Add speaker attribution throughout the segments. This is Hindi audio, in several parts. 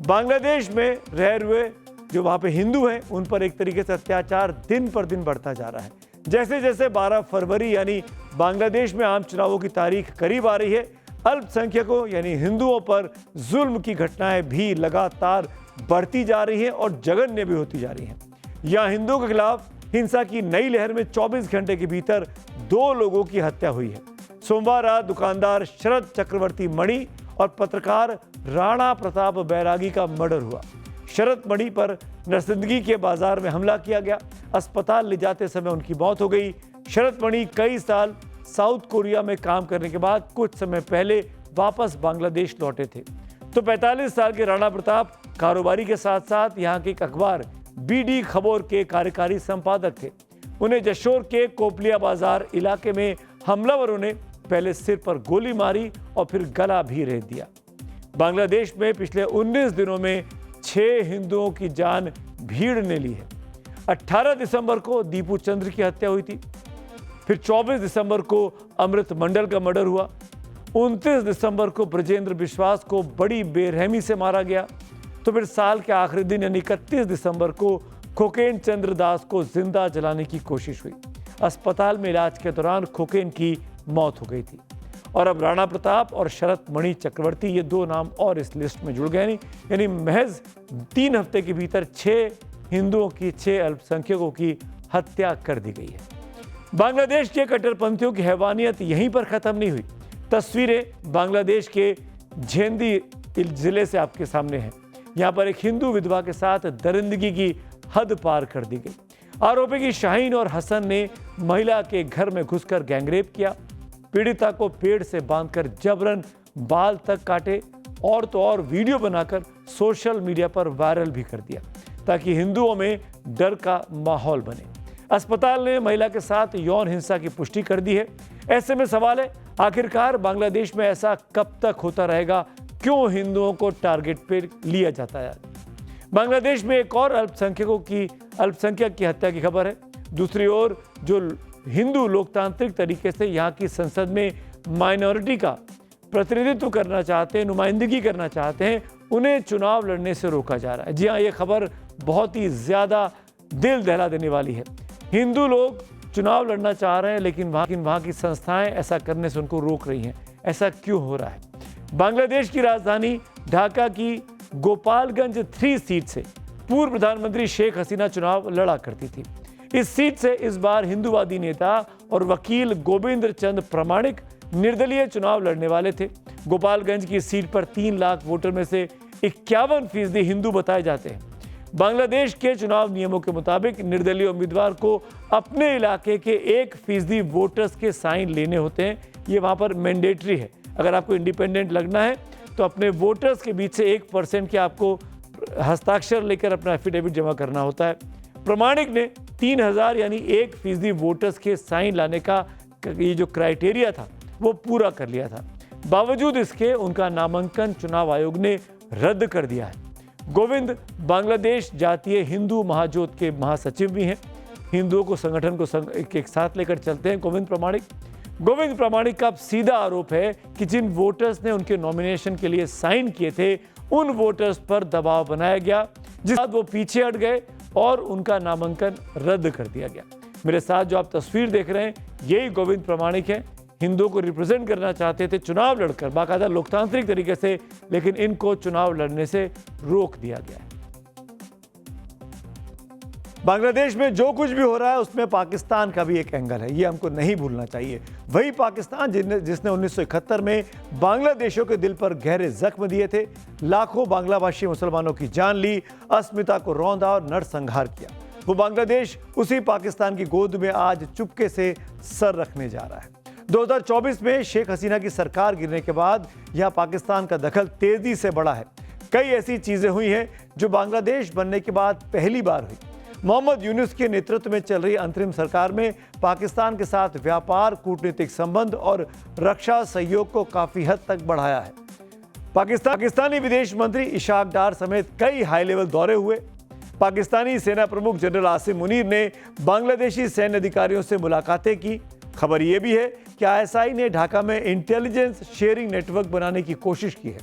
Speaker 1: बांग्लादेश में रह रहे जो वहाँ पे हिंदू हैं उन पर एक तरीके से अत्याचार दिन पर दिन बढ़ता जा रहा है। जैसे जैसे 12 फरवरी यानी बांग्लादेश में आम चुनावों की तारीख करीब आ रही है, अल्पसंख्यकों यानी हिंदुओं पर जुल्म की घटनाएं भी लगातार बढ़ती जा रही हैं और जघन्य भी होती जा रही हैं। यहाँ हिंदुओं के खिलाफ हिंसा की नई लहर में 24 घंटे के भीतर 2 लोगों की हत्या हुई है। सोमवार रात दुकानदार शरद चक्रवर्ती मणि और पत्रकार राणा प्रताप बैरागी का मर्डर हुआ। शरद मणि पर नरसिंहगी के बाजार में हमला किया गया। अस्पताल ले जाते समय उनकी मौत हो गई। शरद मणि कई साल साउथ कोरिया में काम करने के बाद कुछ समय पहले वापस बांग्लादेश लौटे थे। तो 45 साल के राणा प्रताप कारोबारी के साथ साथ यहाँ के एक अखबार बीडी खबर के कार्यकारी संपादक थे। उन्हें जशोर के कोपलिया बाजार इलाके में हमलावरों ने पहले सिर पर गोली मारी और फिर गला भी रेत दिया। बांग्लादेश में पिछले 19 दिनों में 6 हिंदुओं की जान भीड़ ने ली है। 18 दिसंबर को दीपू चंद्र की हत्या हुई थी। फिर 24 दिसंबर को अमृत मंडल का मर्डर हुआ। 29 दिसंबर को ब्रजेंद्र विश्वास को बड़ी बेरहमी से मारा गया। तो फिर साल के आखिरी दिन यानी 31 दिसंबर को खोकेन चंद्र दास को जिंदा जलाने की कोशिश हुई। अस्पताल में इलाज के दौरान खोकेन की मौत हो गई थी। और अब राणा प्रताप और शरद मणि चक्रवर्ती ये 2 नाम और इस लिस्ट में जुड़ गए। यानी महज 3 हफ्ते के भीतर 6 हिंदुओं की 6 अल्पसंख्यकों की हत्या कर दी गई है। बांग्लादेश के कट्टरपंथियों की हैवानियत यहीं पर खत्म नहीं हुई। तस्वीरें बांग्लादेश के झेंदी जिले से आपके सामने हैं। यहाँ पर एक हिंदू विधवा के साथ दरिंदगी की हद पार कर दी गई। आरोपी की शाहीन और हसन ने महिला के घर में घुसकर गैंगरेप किया। पीड़िता को पेड़ से बांधकर जबरन बाल तक काटे और तो और वीडियो बनाकर सोशल मीडिया पर वायरल भी कर दिया ताकि हिंदुओं में डर का माहौल बने। अस्पताल ने महिला के साथ यौन हिंसा की पुष्टि कर दी है। ऐसे में सवाल है, आखिरकार बांग्लादेश में ऐसा कब तक होता रहेगा? क्यों हिंदुओं को टारगेट पर लिया जाता है? बांग्लादेश में एक और अल्पसंख्यक की हत्या की खबर है। दूसरी ओर जो हिंदू लोकतांत्रिक तरीके से यहाँ की संसद में माइनॉरिटी का प्रतिनिधित्व करना चाहते हैं, नुमाइंदगी करना चाहते हैं, उन्हें चुनाव लड़ने से रोका जा रहा है। जी हाँ, ये खबर बहुत ही ज्यादा दिल दहला देने वाली है। हिंदू लोग चुनाव लड़ना चाह रहे हैं लेकिन वहाँ की संस्थाएं ऐसा करने से उनको रोक रही हैं। ऐसा क्यों हो रहा है? बांग्लादेश की राजधानी ढाका की गोपालगंज 3 सीट से पूर्व प्रधानमंत्री शेख हसीना चुनाव लड़ा करती थी। इस सीट से इस बार हिंदूवादी नेता और वकील गोविंद चंद प्रामाणिक निर्दलीय चुनाव लड़ने वाले थे। गोपालगंज की सीट पर 3 लाख वोटर में से 51% हिंदू बताए जाते हैं। बांग्लादेश के चुनाव नियमों के मुताबिक निर्दलीय उम्मीदवार को अपने इलाके के 1% वोटर्स के साइन लेने होते हैं। ये वहाँ पर मैंडेटरी है। अगर आपको इंडिपेंडेंट लगना है तो अपने वोटर्स के बीच से 1% के आपको हस्ताक्षर लेकर अपना एफिडेविट जमा करना होता है। प्रमाणिक ने 3000 यानी 1% वोटर्स के साइन लाने का ये जो क्राइटेरिया था वो पूरा कर लिया था। बावजूद इसके उनका नामांकन चुनाव आयोग ने रद्द कर दिया है। गोविंद बांग्लादेश जातीय हिंदू महाजोत के महासचिव भी हैं। हिंदुओं को संगठन को एक साथ लेकर चलते हैं गोविंद प्रामाणिक का सीधा आरोप है कि जिन वोटर्स ने उनके नॉमिनेशन के लिए साइन किए थे उन वोटर्स पर दबाव बनाया गया, जिस बाद वो पीछे हट गए और उनका नामांकन रद्द कर दिया गया। मेरे साथ जो आप तस्वीर देख रहे हैं यही गोविंद प्रामाणिक हैं। हिंदुओं को रिप्रेजेंट करना चाहते थे चुनाव लड़कर बाकायदा लोकतांत्रिक तरीके से, लेकिन इनको चुनाव लड़ने से रोक दिया गया है। बांग्लादेश में जो कुछ भी हो रहा है उसमें पाकिस्तान का भी एक एंगल है, ये हमको नहीं भूलना चाहिए। वही पाकिस्तान जिसने 1971 में बांग्लादेशियों के दिल पर गहरे जख्म दिए थे, लाखों बांग्लाभाषी मुसलमानों की जान ली, अस्मिता को रौंदा और नरसंहार किया। वो बांग्लादेश उसी पाकिस्तान की गोद में आज चुपके से सर रखने जा रहा है। 2024 में शेख हसीना की सरकार गिरने के बाद यहां पाकिस्तान का दखल तेजी से बढ़ा है। कई ऐसी चीजें हुई हैं जो बांग्लादेश बनने के बाद पहली बार हुई। मोहम्मद यूनुस के नेतृत्व में चल रही अंतरिम सरकार में पाकिस्तान के साथ व्यापार, कूटनीतिक संबंध और रक्षा सहयोग को काफी हद तक बढ़ाया है। पाकिस्तानी विदेश मंत्री इशाक डार समेत कई हाई लेवल दौरे हुए। पाकिस्तानी सेना प्रमुख जनरल आसिम मुनीर ने बांग्लादेशी सैन्य अधिकारियों से मुलाकातें की। खबर यह भी है कि आईएसआई ने ढाका में इंटेलिजेंस शेयरिंग नेटवर्क बनाने की कोशिश की है।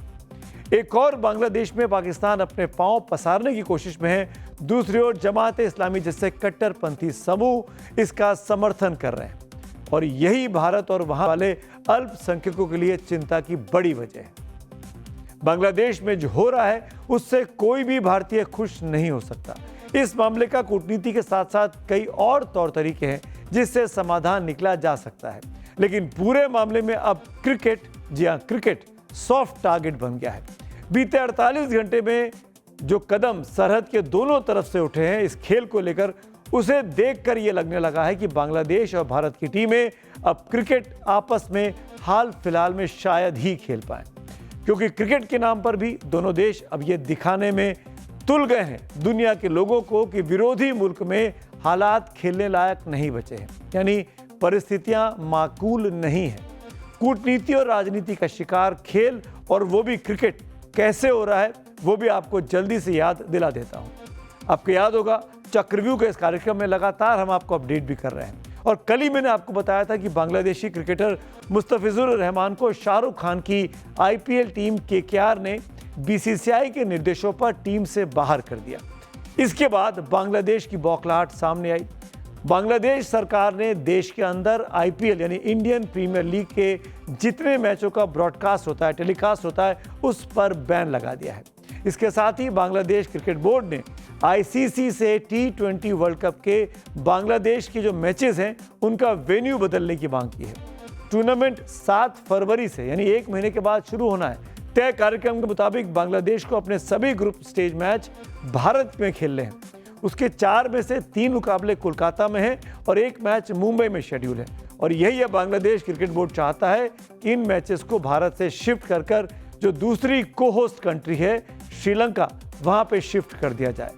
Speaker 1: एक और बांग्लादेश में पाकिस्तान अपने पांव पसारने की कोशिश में है, दूसरी ओर जमात इस्लामी जैसे कट्टरपंथी समूह इसका समर्थन कर रहे हैं और यही भारत और वहां वाले अल्पसंख्यकों के लिए चिंता की बड़ी वजह है। बांग्लादेश में जो हो रहा है उससे कोई भी भारतीय खुश नहीं हो सकता। इस मामले का कूटनीति के साथ साथ कई और तौर तरीके हैं जिससे समाधान निकला जा सकता है, लेकिन पूरे मामले में अब क्रिकेट, जी हां क्रिकेट, सॉफ्ट टारगेट बन गया है। बीते 48 घंटे में जो कदम सरहद के दोनों तरफ से उठे हैं इस खेल को लेकर, उसे देखकर यह लगने लगा है कि बांग्लादेश और भारत की टीमें अब क्रिकेट आपस में हाल फिलहाल में शायद ही खेल पाएं, क्योंकि क्रिकेट के नाम पर भी दोनों देश अब ये दिखाने में तुल गए हैं दुनिया के लोगों को कि विरोधी मुल्क में हालात खेलने लायक नहीं बचे हैं, यानी परिस्थितियां माकूल नहीं है। कूटनीति और राजनीति का शिकार खेल, और वो भी क्रिकेट, कैसे हो रहा है वो भी आपको जल्दी से याद दिला देता हूं। आपको याद होगा चक्रव्यूह के इस कार्यक्रम में लगातार हम आपको अपडेट भी कर रहे हैं, और कल ही मैंने आपको बताया था कि बांग्लादेशी क्रिकेटर मुस्तफिजुर रहमान को शाहरुख खान की IPL टीम KKR ने BCCI के निर्देशों पर टीम से बाहर कर दिया। इसके बाद बांग्लादेश की बौखलाहट सामने आई। बांग्लादेश सरकार ने देश के अंदर IPL यानी इंडियन प्रीमियर लीग के जितने मैचों का ब्रॉडकास्ट होता है, टेलीकास्ट होता है, उस पर बैन लगा दिया है। इसके साथ ही बांग्लादेश क्रिकेट बोर्ड ने ICC से T20 वर्ल्ड कप के बांग्लादेश के जो मैचेस हैं उनका वेन्यू बदलने की मांग की है। टूर्नामेंट 7 फरवरी से यानी 1 महीने के बाद शुरू होना है। तय कार्यक्रम के मुताबिक बांग्लादेश को अपने सभी ग्रुप स्टेज मैच भारत में खेलने हैं। उसके 4 में से 3 मुकाबले कोलकाता में हैं और 1 मैच मुंबई में शेड्यूल है, और यही है बांग्लादेश क्रिकेट बोर्ड चाहता है कि इन मैचेस को भारत से शिफ्ट कर जो दूसरी को होस्ट कंट्री है श्रीलंका, वहां पे शिफ्ट कर दिया जाए।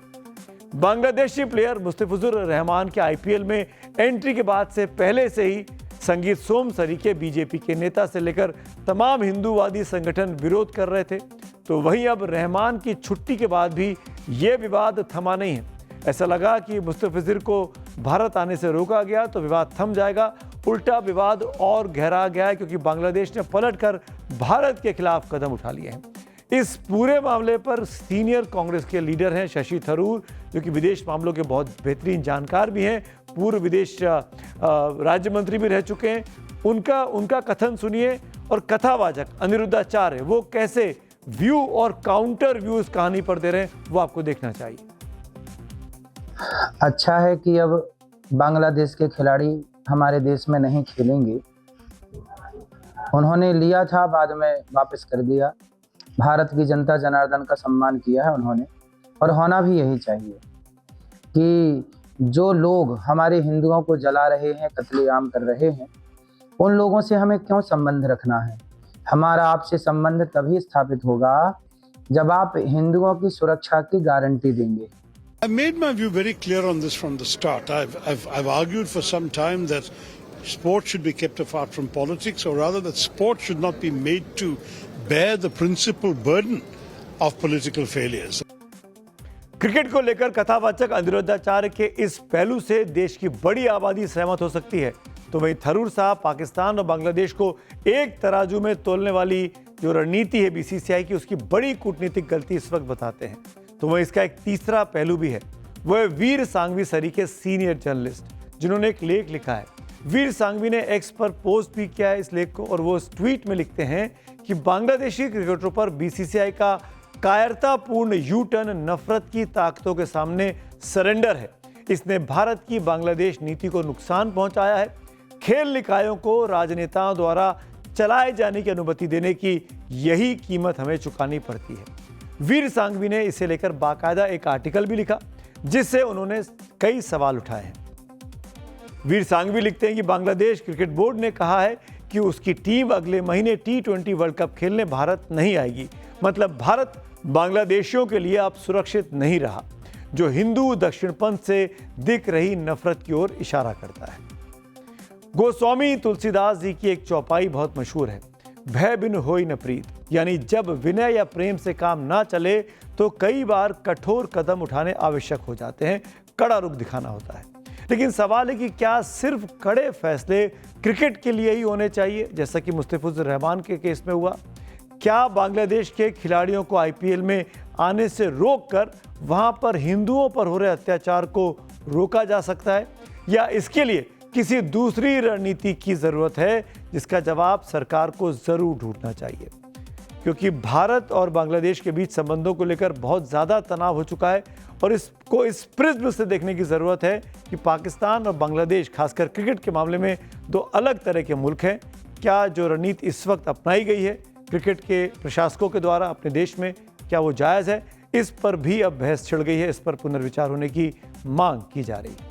Speaker 1: बांग्लादेशी प्लेयर मुस्तफिजुर रहमान के IPL में एंट्री के बाद से पहले से ही संगीत सोमसरी के BJP के नेता से लेकर तमाम हिंदूवादी संगठन विरोध कर रहे थे, तो वहीं अब रहमान की छुट्टी के बाद भी ये विवाद थमा नहीं है। ऐसा लगा कि मुस्तफिजुर को भारत आने से रोका गया तो विवाद थम जाएगा, उल्टा विवाद और गहरा गया है, क्योंकि बांग्लादेश ने पलटकर भारत के खिलाफ कदम उठा लिए हैं। इस पूरे मामले पर सीनियर कांग्रेस के लीडर हैं शशि थरूर, जो कि विदेश मामलों के बहुत बेहतरीन जानकार भी हैं, पूर्व विदेश राज्य मंत्री भी रह चुके हैं। उनका कथन सुनिए, और कथावाचक अनिरुद्धाचार्य वो कैसे व्यू और काउंटर व्यू इस कहानी पर दे रहे हैं वो आपको देखना चाहिए।
Speaker 2: अच्छा है कि अब बांग्लादेश के खिलाड़ी हमारे देश में नहीं खेलेंगे। उन्होंने लिया था, बाद में वापस कर दिया। भारत की जनता जनार्दन का सम्मान किया है उन्होंने, और होना भी यही चाहिए कि जो लोग हमारे हिंदुओं को जला रहे हैं, कत्लेआम कर रहे हैं, उन लोगों से हमें क्यों संबंध रखना है। हमारा आपसे संबंध तभी स्थापित होगा जब आप हिंदुओं की सुरक्षा की गारंटी देंगे।
Speaker 3: I made my view very clear on this from the start. I've argued for some time that sport should be kept apart from politics, or rather that sport should not be made to bear the principal burden of political failures.
Speaker 1: Cricket को लेकर कथावाचक अनिरुद्धाचार्य के इस पहलू से देश की बड़ी आबादी सहमत हो सकती है, तो वहीं थरूर साहब पाकिस्तान और बांग्लादेश को एक तराजू में तोलने वाली जो रणनीति है BCCI की, उसकी बड़ी कूटनीतिक गलती इस वक्त बताते हैं। तो वह इसका एक तीसरा पहलू भी है, वह वीर सांघवी सरी के सीनियर जर्नलिस्ट, जिन्होंने एक लेख लिखा है। वीर सांघवी ने X पर पोस्ट भी किया है इस लेख को, और वो इस ट्वीट में लिखते हैं कि बांग्लादेशी क्रिकेटरों पर BCCI का कायरतापूर्ण यू टर्न नफरत की ताकतों के सामने सरेंडर है। इसने भारत की बांग्लादेश नीति को नुकसान पहुंचाया है। खेल निकायों को राजनेताओं द्वारा चलाए जाने की अनुमति देने की यही कीमत हमें चुकानी पड़ती है। वीर सांघवी ने इसे लेकर बाकायदा एक आर्टिकल भी लिखा, जिससे उन्होंने कई सवाल उठाए हैं। वीर सांघवी लिखते हैं कि बांग्लादेश क्रिकेट बोर्ड ने कहा है कि उसकी टीम अगले महीने T20 वर्ल्ड कप खेलने भारत नहीं आएगी। मतलब भारत बांग्लादेशियों के लिए अब सुरक्षित नहीं रहा, जो हिंदू दक्षिणपंथ से दिख रही नफरत की ओर इशारा करता है। गोस्वामी तुलसीदास जी की एक चौपाई बहुत मशहूर है, भय बिन होई न प्रीत, यानी जब विनय या प्रेम से काम ना चले तो कई बार कठोर कदम उठाने आवश्यक हो जाते हैं, कड़ा रुख दिखाना होता है। लेकिन सवाल है कि क्या सिर्फ कड़े फैसले क्रिकेट के लिए ही होने चाहिए, जैसा कि मुस्तफिजुर रहमान के केस में हुआ? क्या बांग्लादेश के खिलाड़ियों को आईपीएल में आने से रोककर वहां पर हिंदुओं पर हो रहे अत्याचार को रोका जा सकता है, या इसके लिए किसी दूसरी रणनीति की जरूरत है, जिसका जवाब सरकार को जरूर ढूंढना चाहिए। क्योंकि भारत और बांग्लादेश के बीच संबंधों को लेकर बहुत ज़्यादा तनाव हो चुका है और इसको इस प्रिज्म से देखने की ज़रूरत है कि पाकिस्तान और बांग्लादेश खासकर क्रिकेट के मामले में दो अलग तरह के मुल्क हैं। क्या जो रणनीति इस वक्त अपनाई गई है क्रिकेट के प्रशासकों के द्वारा अपने देश में, क्या वो जायज़ है? इस पर भी अब बहस छिड़ गई है, इस पर पुनर्विचार होने की मांग की जा रही है।